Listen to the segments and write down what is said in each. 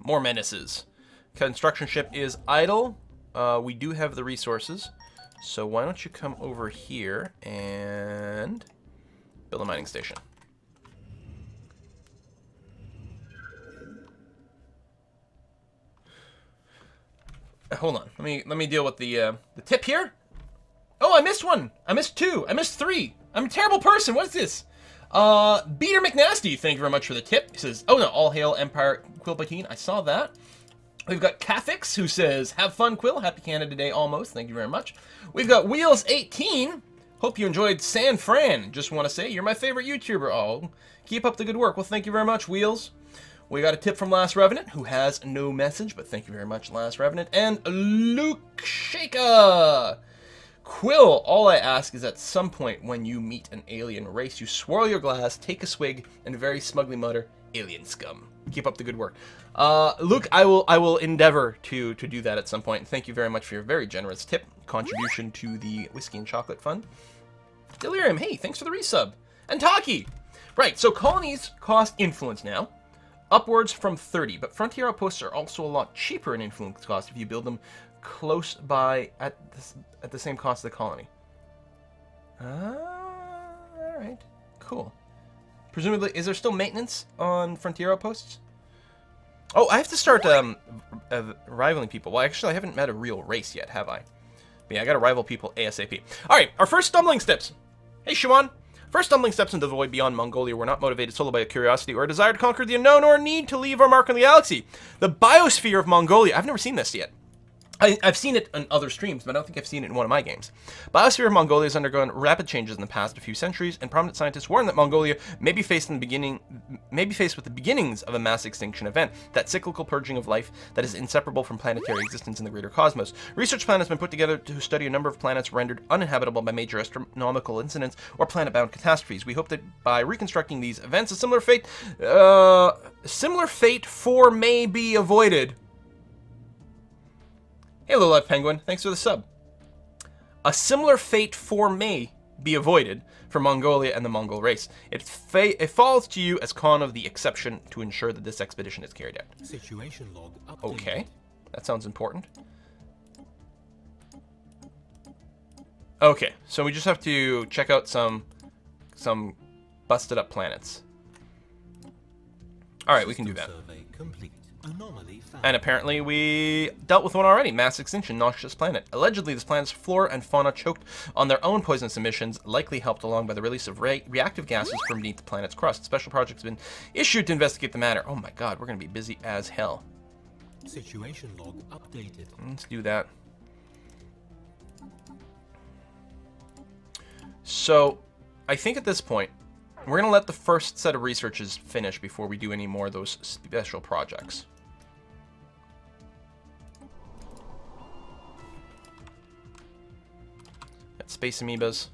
More menaces. Construction ship is idle. We do have the resources. So why don't you come over here and build a mining station. Hold on. Let me deal with the tip here. Oh, I missed one. I missed two. I missed three. I'm a terrible person. What is this? Beater McNasty, thank you very much for the tip. He says, oh no, all hail Empire Quilpatine. I saw that. We've got Cafix, who says, have fun, Quill. Happy Canada Day almost. Thank you very much. We've got Wheels18. Hope you enjoyed San Fran. Just want to say, you're my favorite YouTuber. Oh, keep up the good work. Well, thank you very much, Wheels. We got a tip from Last Revenant, who has no message, but thank you very much, Last Revenant. And Luke Shaka. Quill, all I ask is at some point when you meet an alien race, you swirl your glass, take a swig, and very smugly mutter, alien scum. Keep up the good work. Luke, I will endeavor to do that at some point. Thank you very much for your very generous tip, contribution to the Whiskey and Chocolate Fund. Delirium, hey, thanks for the resub. And Taki! Right, so colonies cost influence now, upwards from 30, but frontier outposts are also a lot cheaper in influence cost if you build them close by at the same cost of the colony. Alright, cool. Presumably, is there still maintenance on frontier outposts? Oh, I have to start rivaling people. Well, actually, I haven't met a real race yet, have I? But yeah, I gotta rival people ASAP. Alright, our first stumbling steps. Hey, Shawan. First stumbling steps into the void beyond Mongolia were not motivated solely by a curiosity or a desire to conquer the unknown or a need to leave our mark on the galaxy. The biosphere of Mongolia. I've never seen this yet. I've seen it in other streams, but I don't think I've seen it in one of my games. Biosphere of Mongolia has undergone rapid changes in the past few centuries, and prominent scientists warn that Mongolia may be faced with the beginnings of a mass extinction event, that cyclical purging of life that is inseparable from planetary existence in the greater cosmos. Research plan has been put together to study a number of planets rendered uninhabitable by major astronomical incidents or planet-bound catastrophes. We hope that by reconstructing these events, a similar fate may be avoided. Hey, Little Life Penguin, thanks for the sub. A similar fate may be avoided for Mongolia and the Mongol race. It falls to you as Khan of the exception to ensure that this expedition is carried out. Situation log updated. Okay, that sounds important. Okay, so we just have to check out some busted up planets. All right, we can do that. Survey complete. Anomaly found. And apparently we dealt with one already. Mass extinction, noxious planet. Allegedly, this planet's flora and fauna choked on their own poisonous emissions, likely helped along by the release of reactive gases from beneath the planet's crust. Special projects have been issued to investigate the matter. Oh my god, we're going to be busy as hell. Situation log updated. Let's do that. So, I think at this point, we're going to let the first set of researches finish before we do any more of those special projects. Got space amoebas.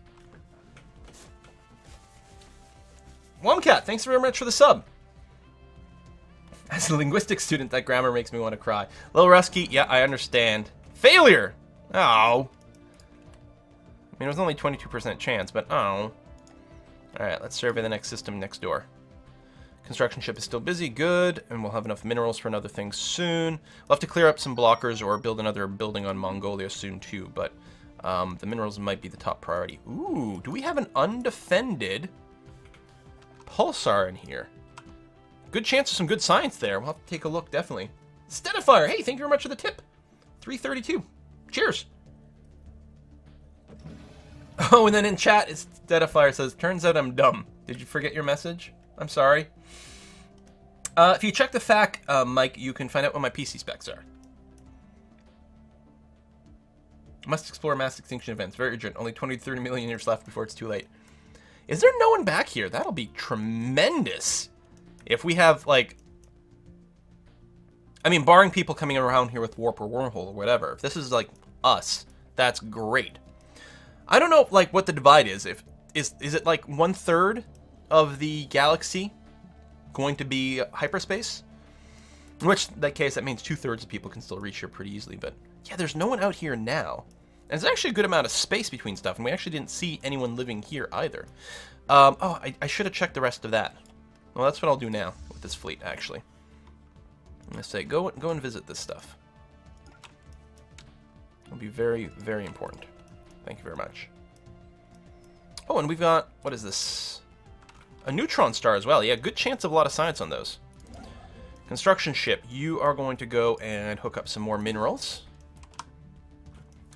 Womcat, thanks very much for the sub. As a linguistics student, that grammar makes me want to cry. Little Rusky, yeah, I understand. Failure! Oh. I mean, it was only 22% chance, but oh. Alright, let's survey the next system next door. Construction ship is still busy, good, and we'll have enough minerals for another thing soon. We'll have to clear up some blockers or build another building on Mongolia soon too, but the minerals might be the top priority. Ooh, do we have an undefended pulsar in here? Good chance of some good science there. We'll have to take a look, definitely. Steadifier, hey, thank you very much for the tip. 332. Cheers. Oh, and then in chat, Steadifier says, turns out I'm dumb. Did you forget your message? I'm sorry. If you check the FAQ, Mike, you can find out what my PC specs are. Must explore mass extinction events. Very urgent. Only 20 to 30 million years left before it's too late. Is there no one back here? That'll be tremendous. If we have, like... I mean, barring people coming around here with warp or wormhole or whatever. If this is, like, us, that's great. I don't know, like, what the divide is. Is it, like, 1/3 of the galaxy going to be hyperspace? In which, that case, that means 2/3 of people can still reach here pretty easily. But, yeah, there's no one out here now. And there's actually a good amount of space between stuff, and we actually didn't see anyone living here either. Oh, I should have checked the rest of that. Well, that's what I'll do now with this fleet, actually. I'm gonna say go and visit this stuff. It'll be very, very important. Thank you very much. Oh, and we've got, what is this? A neutron star as well. Yeah, good chance of a lot of science on those. Construction ship, you are going to go and hook up some more minerals.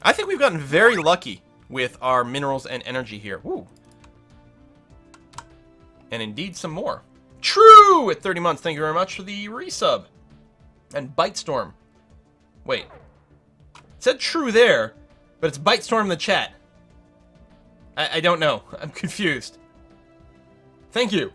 I think we've gotten very lucky with our minerals and energy here. Woo. And indeed some more. True! At 30 months, thank you very much for the resub. And Bitestorm. Wait. It said true there, but it's Bitestorm in the chat. I don't know. I'm confused. Thank you.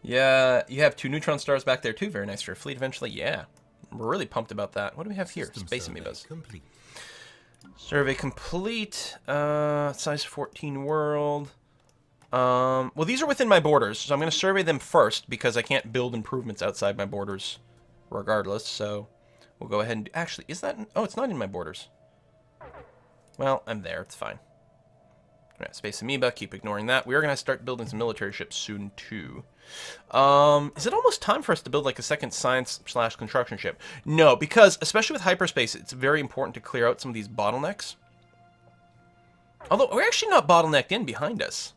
Yeah, you have 2 neutron stars back there too. Very nice for your fleet eventually. Yeah. We're really pumped about that. What do we have here? Space Amoebas. Complete. Survey complete. Size 14 world. Well, these are within my borders, so I'm going to survey them first because I can't build improvements outside my borders regardless, so we'll go ahead and... Actually, is that... Oh, it's not in my borders. Well, I'm there. It's fine. Yeah, Space Amoeba, keep ignoring that. We are going to start building some military ships soon, too. Is it almost time for us to build, like, a second science/construction ship? No, because, especially with hyperspace, it's very important to clear out some of these bottlenecks. Although, we're actually not bottlenecked in behind us.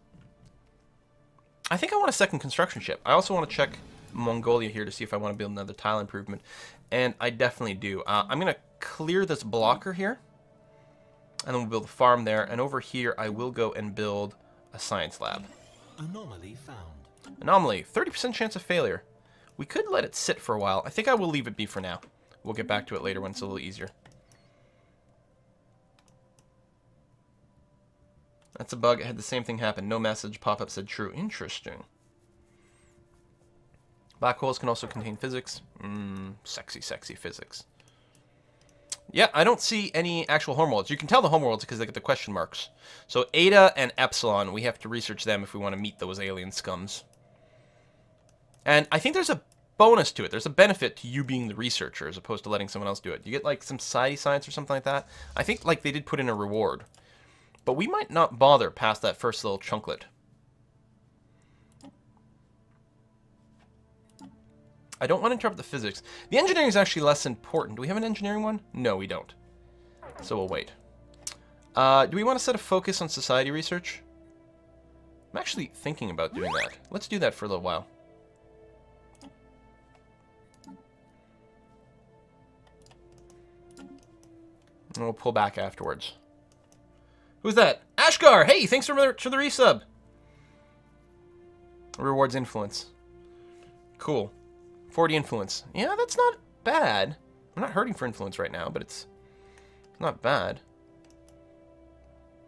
I think I want a second construction ship. I also want to check Mongolia here to see if I want to build another tile improvement. And I definitely do. I'm going to clear this blocker here. And then we'll build a farm there. And over here, I will go and build a science lab. Anomaly found. Anomaly. 30% chance of failure. We could let it sit for a while. I think I will leave it be for now. We'll get back to it later when it's a little easier. That's a bug. It had the same thing happen. No message pop-up said true. Interesting. Black holes can also contain physics. Sexy, sexy physics. Yeah, I don't see any actual homeworlds. You can tell the homeworlds because they get the question marks. So Eta and Epsilon, we have to research them if we want to meet those alien scums. And I think there's a bonus to it. There's a benefit to you being the researcher as opposed to letting someone else do it. You get like some society science or something like that. I think like they did put in a reward. But we might not bother past that first little chunklet. I don't want to interrupt the physics. The engineering is actually less important. Do we have an engineering one? No, we don't. So we'll wait. Do we want to set a focus on society research? I'm actually thinking about doing that. Let's do that for a little while. And we'll pull back afterwards. Who's that? Ashgar! Hey, thanks for the resub. Rewards influence. Cool. 40 influence. Yeah, that's not bad. I'm not hurting for influence right now, but it's not bad.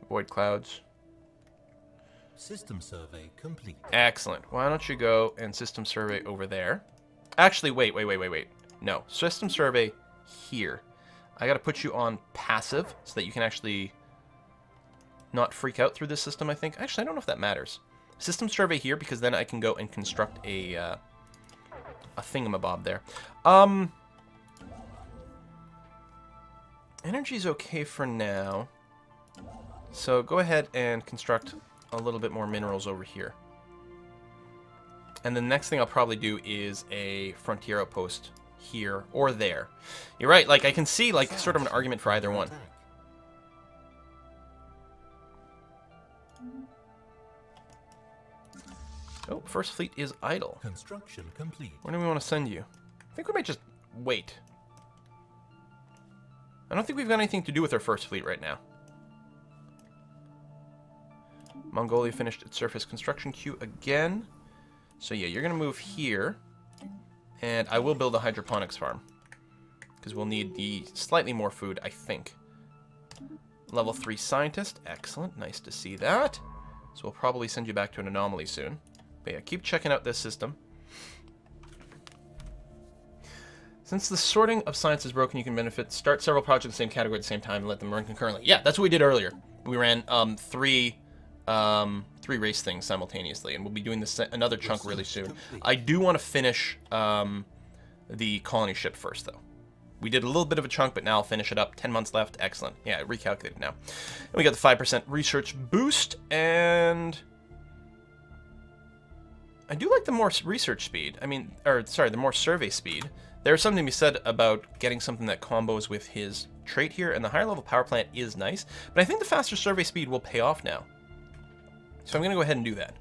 Avoid clouds. System survey complete. Excellent. Why don't you go and system survey over there? Actually, wait. No, system survey here. I gotta put you on passive so that you can actually not freak out through this system, I think. Actually, I don't know if that matters. System survey here, because then I can go and construct a thingamabob there. Energy's okay for now. So go ahead and construct a little bit more minerals over here. And the next thing I'll probably do is a frontier outpost here or there. You're right, like I can see like sort of an argument for either one. Oh, first fleet is idle. Construction complete. Where do we want to send you? I think we might just wait. I don't think we've got anything to do with our first fleet right now. Mongolia finished its surface construction queue again. So yeah, you're going to move here. And I will build a hydroponics farm. Because we'll need the slightly more food, I think. Level 3 scientist. Excellent. Nice to see that. So we'll probably send you back to an anomaly soon. But yeah, keep checking out this system. Since the sorting of science is broken, you can benefit. Start several projects in the same category at the same time and let them run concurrently. Yeah, that's what we did earlier. We ran three race things simultaneously, and we'll be doing this another chunk really soon. I do want to finish the colony ship first, though. We did a little bit of a chunk, but now I'll finish it up. 10 months left. Excellent. Yeah, recalculated now. And we got the 5% research boost, and I do like the more research speed. I mean, or sorry, the more survey speed. There's something to be said about getting something that combos with his trait here, and the higher level power plant is nice, but I think the faster survey speed will pay off now. So I'm going to go ahead and do that.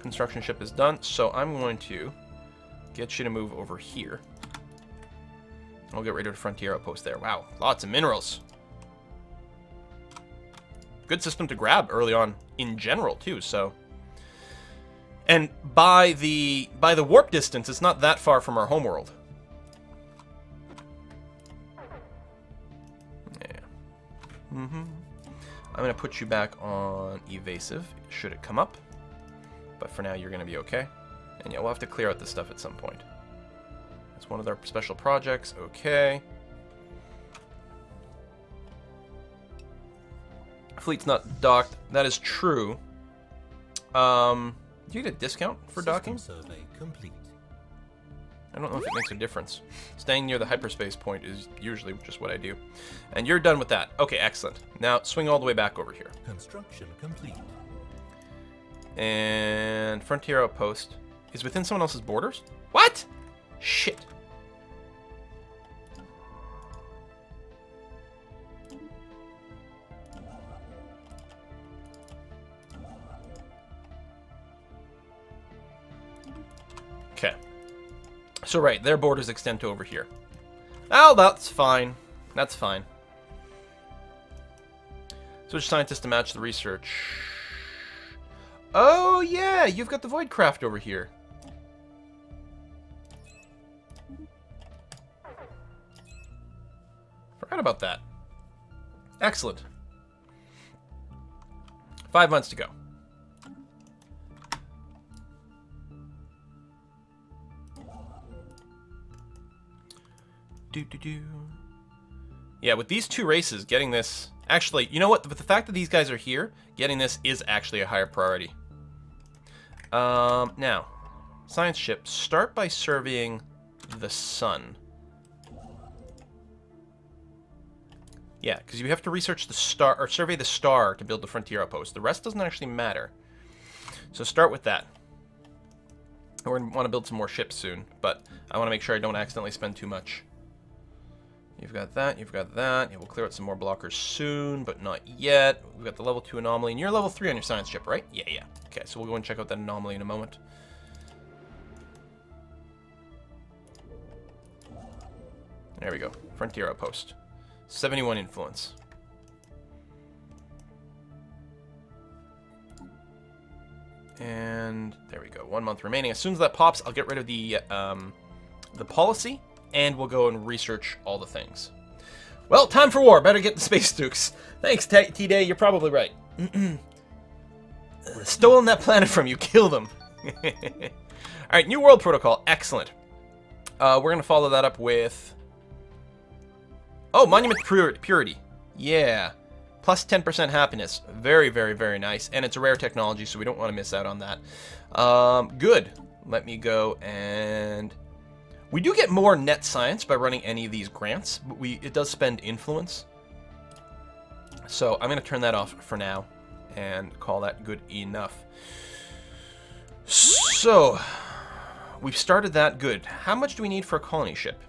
Construction ship is done, so I'm going to get you to move over here. I'll get rid of the frontier outpost there. Wow, lots of minerals. Good system to grab early on in general too, so. And by the warp distance, it's not that far from our homeworld. Yeah. I'm gonna put you back on evasive, should it come up. But for now, you're gonna be okay. And yeah, we'll have to clear out this stuff at some point. It's one of our special projects, okay. Fleet's not docked. That is true. Do you get a discount for docking? Survey complete. I don't know if it makes a difference. Staying near the hyperspace point is usually just what I do. And you're done with that. Okay, excellent. Now swing all the way back over here. Construction complete. And frontier outpost is within someone else's borders? What? Shit. Okay. So right, their borders extend to over here. Oh, that's fine. That's fine. Switch scientists to match the research. Oh, yeah, you've got the Voidcraft over here. Forgot about that. Excellent. 5 months to go. Yeah, with these two races, getting this... Actually, you know what? With the fact that these guys are here, getting this is actually a higher priority. Now, science ship, start by surveying the sun. Yeah, because you have to research the star, or survey the star to build the frontier outpost. The rest doesn't actually matter. So start with that. We're going to want to build some more ships soon, but I want to make sure I don't accidentally spend too much. You've got that, you've got that. Yeah, we'll clear out some more blockers soon, but not yet. We've got the level 2 anomaly, and you're level 3 on your science ship, right? Yeah, yeah. Okay, so we'll go and check out that anomaly in a moment. There we go. Frontier outpost. 71 influence. And there we go. 1 month remaining. As soon as that pops, I'll get rid of the policy, and we'll go and research all the things. Well, time for war. Better get the space nukes. Thanks, T-Day. You're probably right. Stolen that planet from you. Kill them. All right, New World Protocol. Excellent. We're going to follow that up with... Oh, Monument Purity. Yeah. Plus 10% happiness. Very, very, very nice. And it's a rare technology, so we don't want to miss out on that. Good. Let me go and... We do get more net science by running any of these grants, but it does spend influence. So I'm going to turn that off for now and call that good enough. So, we've started that good. How much do we need for a colony ship?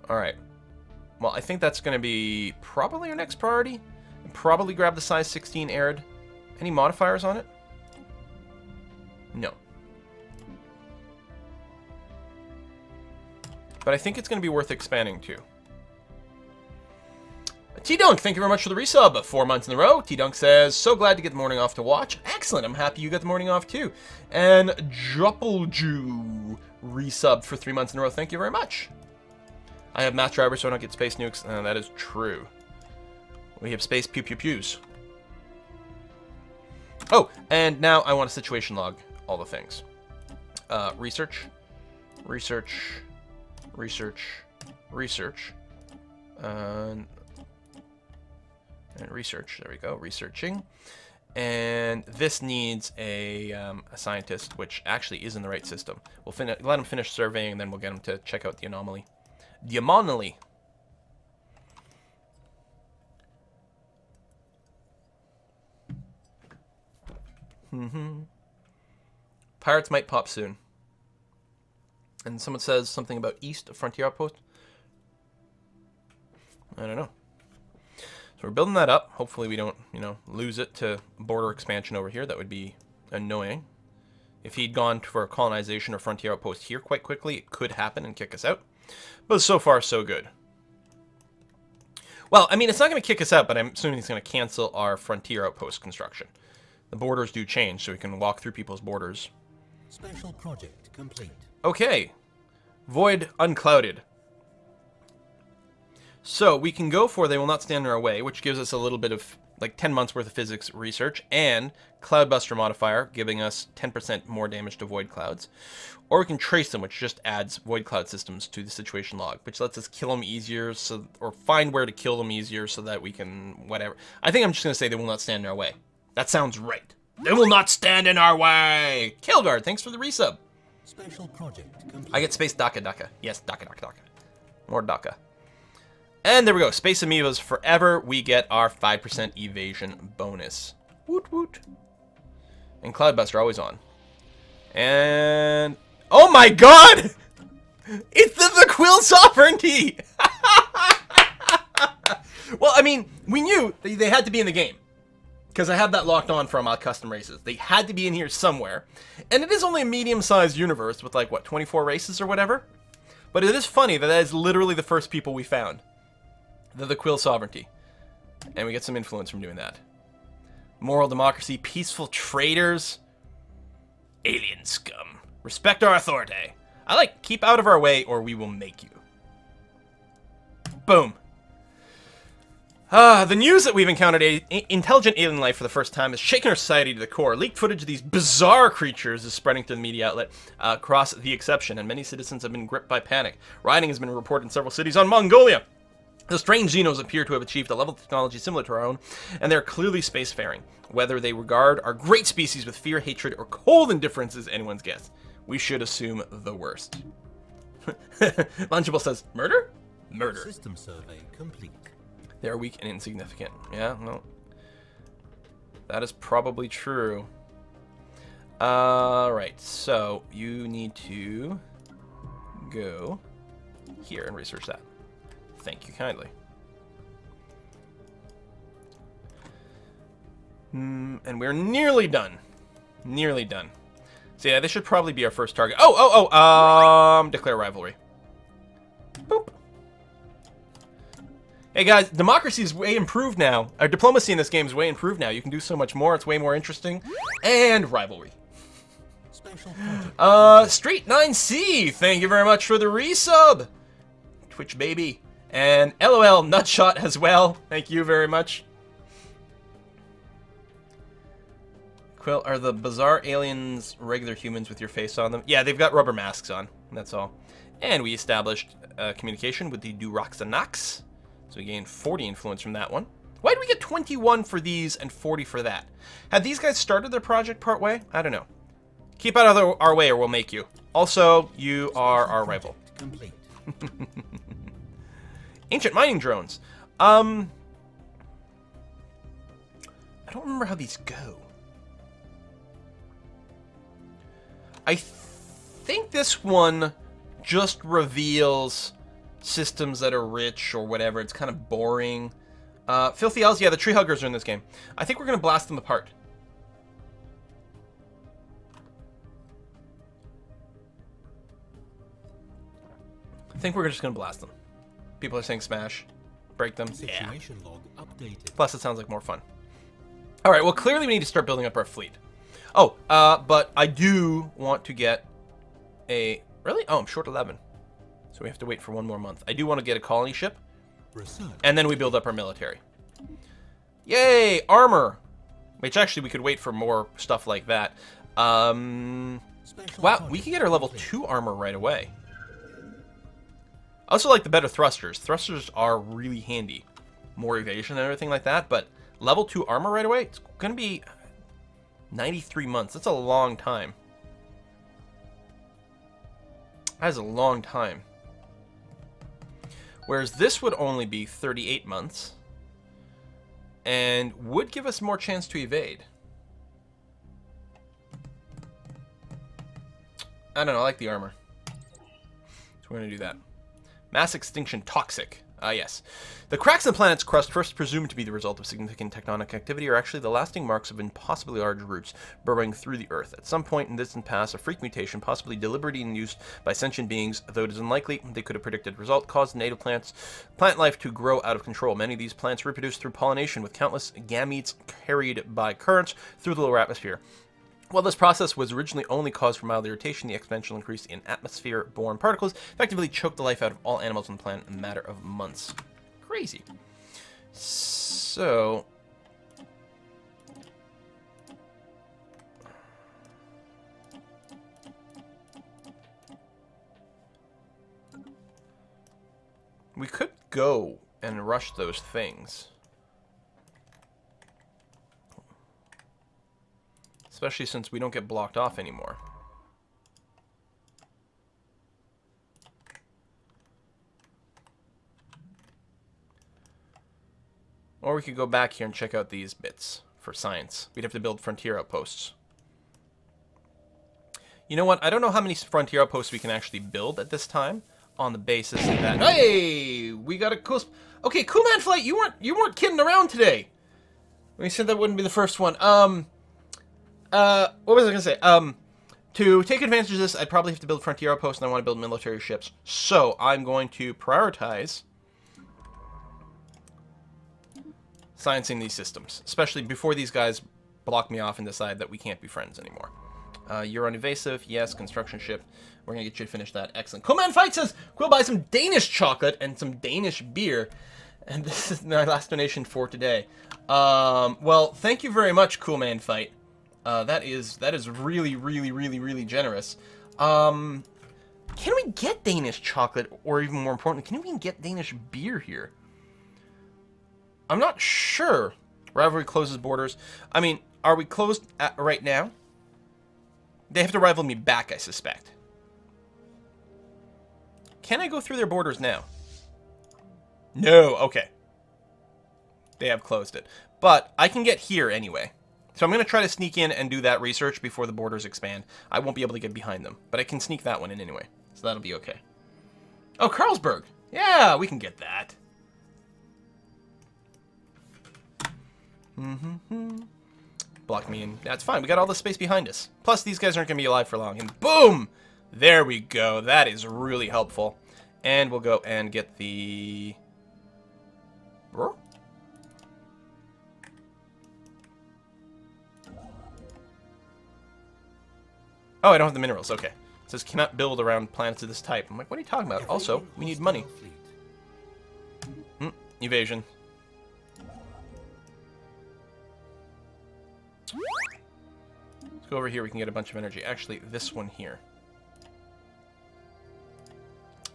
Alright. Well, I think that's going to be probably our next priority. Probably grab the size 16 Arid. Any modifiers on it? No. But I think it's going to be worth expanding too. T-Dunk, thank you very much for the resub. 4 months in a row. T-Dunk says, so glad to get the morning off to watch. Excellent. I'm happy you got the morning off too. And Druppleju resub for 3 months in a row. Thank you very much. I have math drivers, so I don't get space nukes. That is true. We have space pew-pew-pews. Oh, and now I want a situation log. All the things. Research. Research. Research. Research. And research. There we go. Researching. And this needs a scientist, which actually is in the right system. We'll let him finish surveying, and then we'll get him to check out the anomaly. The anomaly. Pirates might pop soon. And someone says something about east of Frontier Outpost. I don't know. So we're building that up. Hopefully we don't, lose it to border expansion over here. That would be annoying. If he'd gone for a colonization or Frontier Outpost here quite quickly, it could happen and kick us out. But so far, so good. Well, I mean, it's not going to kick us out, but I'm assuming he's going to cancel our Frontier Outpost construction. The borders do change, so we can walk through people's borders. Special project complete. Okay. Void unclouded. So we can go for They Will Not Stand in Our Way, which gives us a little bit of, like, 10 months worth of physics research, and Cloudbuster modifier, giving us 10% more damage to void clouds. Or we can trace them, which just adds void cloud systems to the situation log, which lets us kill them easier, or find where to kill them easier so that we can, whatever. I think I'm just going to say They Will Not Stand in Our Way. That sounds right. They will not stand in our way! Killguard, thanks for the resub. Special project complete. I get Space Daka. Yes, Daka. More Daka. And there we go. Space Amoebas forever. We get our 5% evasion bonus. Woot woot. And Cloudbuster always on. And... oh my god! It's the Quill Sovereignty! Well, I mean, we knew they had to be in the game. Because I have that locked on from custom races. They had to be in here somewhere. And it is only a medium-sized universe with, like, what, 24 races or whatever? But it is funny that is literally the first people we found. They're the Quill Sovereignty. And we get some influence from doing that. Moral democracy, peaceful traders, alien scum. Respect our authority. I like, keep out of our way or we will make you. Boom. The news that we've encountered intelligent alien life for the first time has shaken our society to the core. Leaked footage of these bizarre creatures is spreading to the media outlet across the exception, and many citizens have been gripped by panic. Rioting has been reported in several cities on Mongolia. The strange xenos appear to have achieved a level of technology similar to our own, and they're clearly spacefaring. Whether they regard our great species with fear, hatred, or cold indifference is anyone's guess. We should assume the worst. Lunchable says, murder? Murder. System survey complete. They are weak and insignificant. Yeah, no. That is probably true. Right, so you need to go here and research that. Thank you kindly. And we're nearly done. Nearly done. So yeah, this should probably be our first target. Declare rivalry. Boop. Hey guys, democracy is way improved now. Our diplomacy in this game is way improved now. You can do so much more. It's way more interesting. And rivalry. Street 9C, thank you very much for the resub. Twitch baby. And LOL Nutshot as well. Thank you very much. Quill, are the bizarre aliens regular humans with your face on them? Yeah, they've got rubber masks on. That's all. And we established communication with the Duroxanax. So we gained 40 influence from that one. Why did we get 21 for these and 40 for that? Had these guys started their project partway? I don't know. Keep out of our way or we'll make you. Also, you are our rival. Complete. Ancient mining drones. I don't remember how these go. I think this one just reveals systems that are rich or whatever. It's kind of boring. Filthy Elves, yeah, the tree huggers are in this game. I think we're going to blast them apart. I think we're just going to blast them. People are saying smash. Break them. Situation log updated. Plus, it sounds like more fun. All right, well, clearly we need to start building up our fleet. Oh, but I do want to get a... Really? Oh, I'm short 11. So we have to wait for one more month. I do want to get a colony ship. Research. And then we build up our military. Yay! Armor! Which actually we could wait for more stuff like that. Wow, we can get our level 2 armor right away. I also like the better thrusters. Thrusters are really handy. More evasion and everything like that, but level 2 armor right away, it's going to be 93 months. That's a long time. That is a long time. Whereas this would only be 38 months. And would give us more chance to evade. I don't know, I like the armor. So we're going to do that. Mass extinction toxic. Yes. The cracks in the planet's crust, first presumed to be the result of significant tectonic activity, are actually the lasting marks of impossibly large roots burrowing through the Earth. At some point in the distant past, a freak mutation, possibly deliberately induced by sentient beings, though it is unlikely they could have predicted the result, caused native plant life to grow out of control. Many of these plants reproduce through pollination, with countless gametes carried by currents through the lower atmosphere. While this process was originally only caused for mild irritation, the exponential increase in atmosphere-borne particles effectively choked the life out of all animals on the planet in a matter of months. Crazy. So... we could go and rush those things. Especially since we don't get blocked off anymore. Or we could go back here and check out these bits for science. We'd have to build frontier outposts. You know what? I don't know how many frontier outposts we can actually build at this time on the basis of that. Hey! We got a cool... Okay, Cool Man Flight, you weren't kidding around today. We said that wouldn't be the first one. What was I gonna say? To take advantage of this, I'd probably have to build frontier outposts, and I want to build military ships. So, I'm going to prioritize sciencing these systems, especially before these guys block me off and decide that we can't be friends anymore. You're uninvasive, yes, construction ship. We're gonna get you to finish that. Excellent. Coolman Fight says, Quill buy some Danish chocolate and some Danish beer. And this is my last donation for today. Well, thank you very much, Coolman Fight. That is really, really, really, really generous. Can we get Danish chocolate, or even more importantly, can we even get Danish beer here? I'm not sure. Rivalry closes borders. I mean, are we closed right now? They have to rival me back, I suspect. Can I go through their borders now? No, okay. They have closed it. But I can get here anyway. So I'm going to try to sneak in and do that research before the borders expand. I won't be able to get behind them, but I can sneak that one in anyway. So that'll be okay. Oh, Carlsberg. Yeah, we can get that. Block me in. That's fine. We got all the space behind us. Plus, these guys aren't going to be alive for long. And boom! There we go. That is really helpful. And we'll go and get the... Oh, I don't have the minerals. Okay. It says cannot build around planets of this type. I'm like, what are you talking about? Also, we need money. Evasion. Let's go over here. We can get a bunch of energy. Actually, this one here.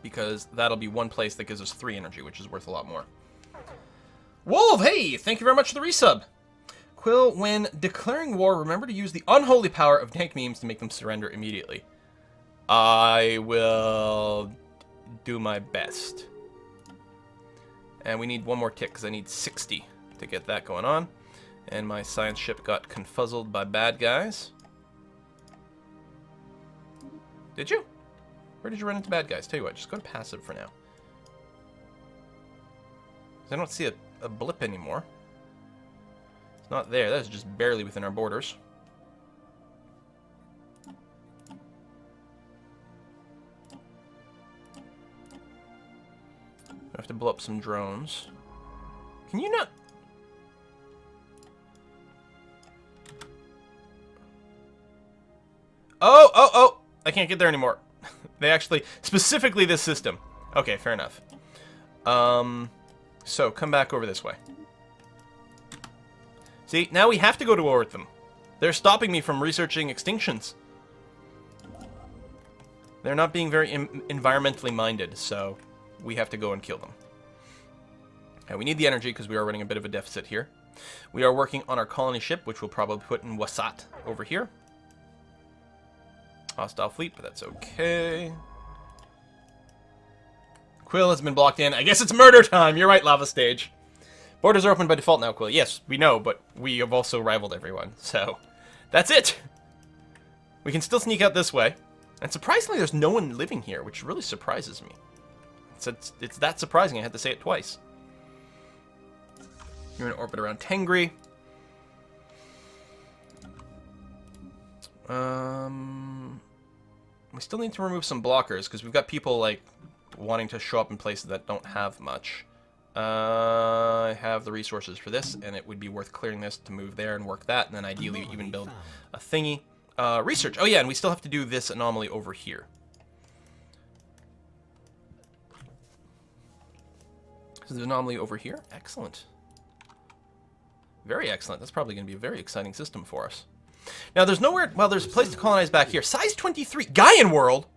Because that'll be one place that gives us 3 energy, which is worth a lot more. Wolf, hey! Thank you very much for the resub. Quill, when declaring war, remember to use the unholy power of dank memes to make them surrender immediately. I will do my best. And we need one more tick, because I need 60 to get that going on. And my science ship got confuzzled by bad guys. Did you? Where did you run into bad guys? Tell you what, just go to passive for now. Because I don't see a blip anymore. It's not there. That's just barely within our borders. I have to blow up some drones. Can you not... Oh! I can't get there anymore. They actually... Specifically this system. Okay, fair enough. So, come back over this way. See, now we have to go to war with them. They're stopping me from researching extinctions. They're not being very environmentally minded, so we have to go and kill them. And we need the energy because we are running a bit of a deficit here. We are working on our colony ship, which we'll probably put in Wasat over here. Hostile fleet, but that's okay. Quill has been blocked in. I guess it's murder time. You're right, Lava Stage. Borders are open by default now, Quill. Yes, we know, but we have also rivaled everyone. So, that's it. We can still sneak out this way. And surprisingly, there's no one living here, which really surprises me. It's that surprising I had to say it twice. You're in orbit around Tengri. We still need to remove some blockers, because we've got people, like, wanting to show up in places that don't have much. I have the resources for this, and it would be worth clearing this to move there and work that, and then ideally even build a thingy. Research. Oh yeah, and we still have to do this anomaly over here. So the anomaly over here. Excellent. Very excellent. That's probably going to be a very exciting system for us. Now, there's nowhere... Well, there's a place to colonize back here. Size 23. Gaian world!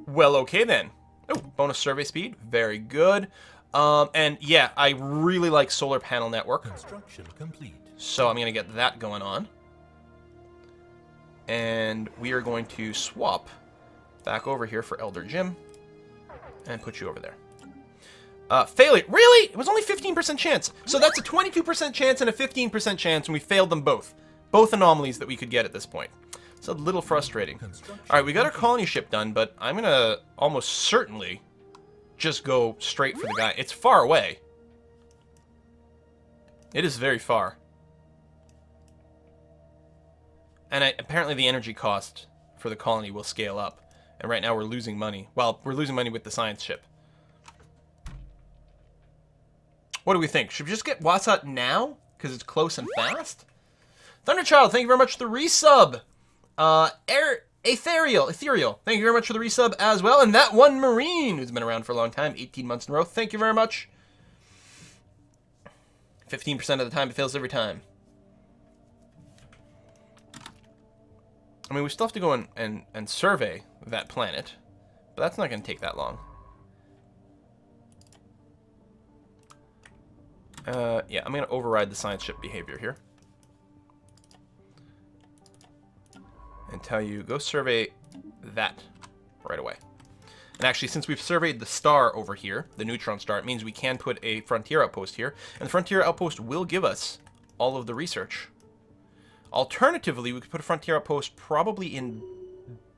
Well, okay then. Oh, bonus survey speed. Very good. And yeah, I really like solar panel network. Construction complete. So I'm going to get that going on. And we are going to swap back over here for Elder Jim. And put you over there. Failure. Really? It was only 15% chance. So that's a 22% chance and a 15% chance, and we failed them both. Both anomalies that we could get at this point. It's a little frustrating. Alright, we got our colony ship done, but I'm going to almost certainly just go straight for the guy. It's far away. It is very far. And apparently the energy cost for the colony will scale up. And right now we're losing money. Well, we're losing money with the science ship. What do we think? Should we just get Wasat now? Because it's close and fast? Thunderchild, thank you very much for the resub. Ethereal, thank you very much for the resub as well. And that one Marine, who's been around for a long time, 18 months in a row, thank you very much. 15% of the time, it fails every time. I mean, we still have to go and survey that planet, but that's not going to take that long. Yeah, I'm going to override the science ship behavior here. And tell you, go survey that right away. And actually, since we've surveyed the star over here, the neutron star, it means we can put a frontier outpost here. And the frontier outpost will give us all of the research. Alternatively, we could put a frontier outpost probably in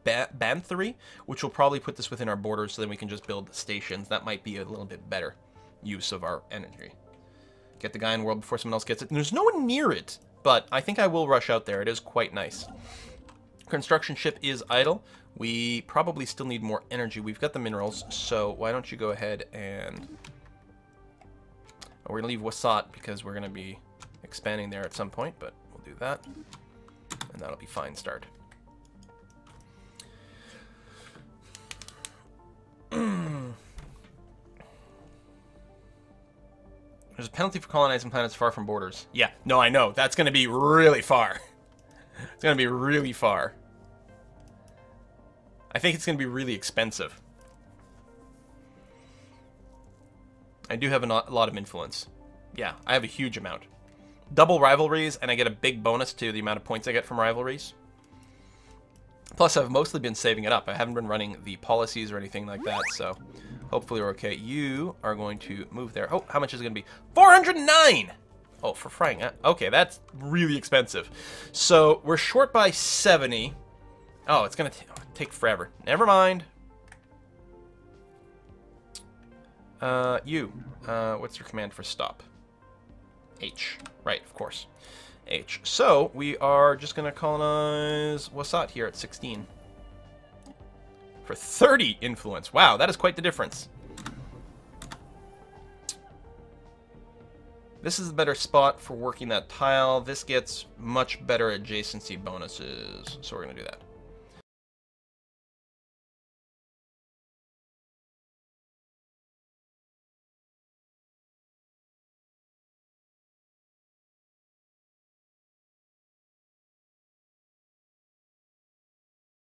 Banthery, which will probably put this within our borders, so then we can just build stations. That might be a little bit better use of our energy. Get the guy in world before someone else gets it. And there's no one near it, but I think I will rush out there. It is quite nice. Construction ship is idle. We probably still need more energy. We've got the minerals, so why don't you go ahead and... We're going to leave Wasat because we're going to be expanding there at some point, but we'll do that. And that'll be fine start. There's a penalty for colonizing planets far from borders. Yeah, no, I know. That's going to be really far. It's going to be really far. I think it's going to be really expensive. I do have a lot of influence. Yeah, I have a huge amount. Double rivalries, and I get a big bonus to the amount of points I get from rivalries. Plus, I've mostly been saving it up. I haven't been running the policies or anything like that, so hopefully we're okay. You are going to move there. Oh, how much is it going to be? 409! Oh, for frying. Okay, that's really expensive. So, we're short by 70. Oh, it's going to take forever. Never mind. What's your command for stop? H. Right, of course. H. So, we are just going to colonize Wasat here at 16. For 30 influence. Wow, that is quite the difference. This is a better spot for working that tile. This gets much better adjacency bonuses, so we're going to do that.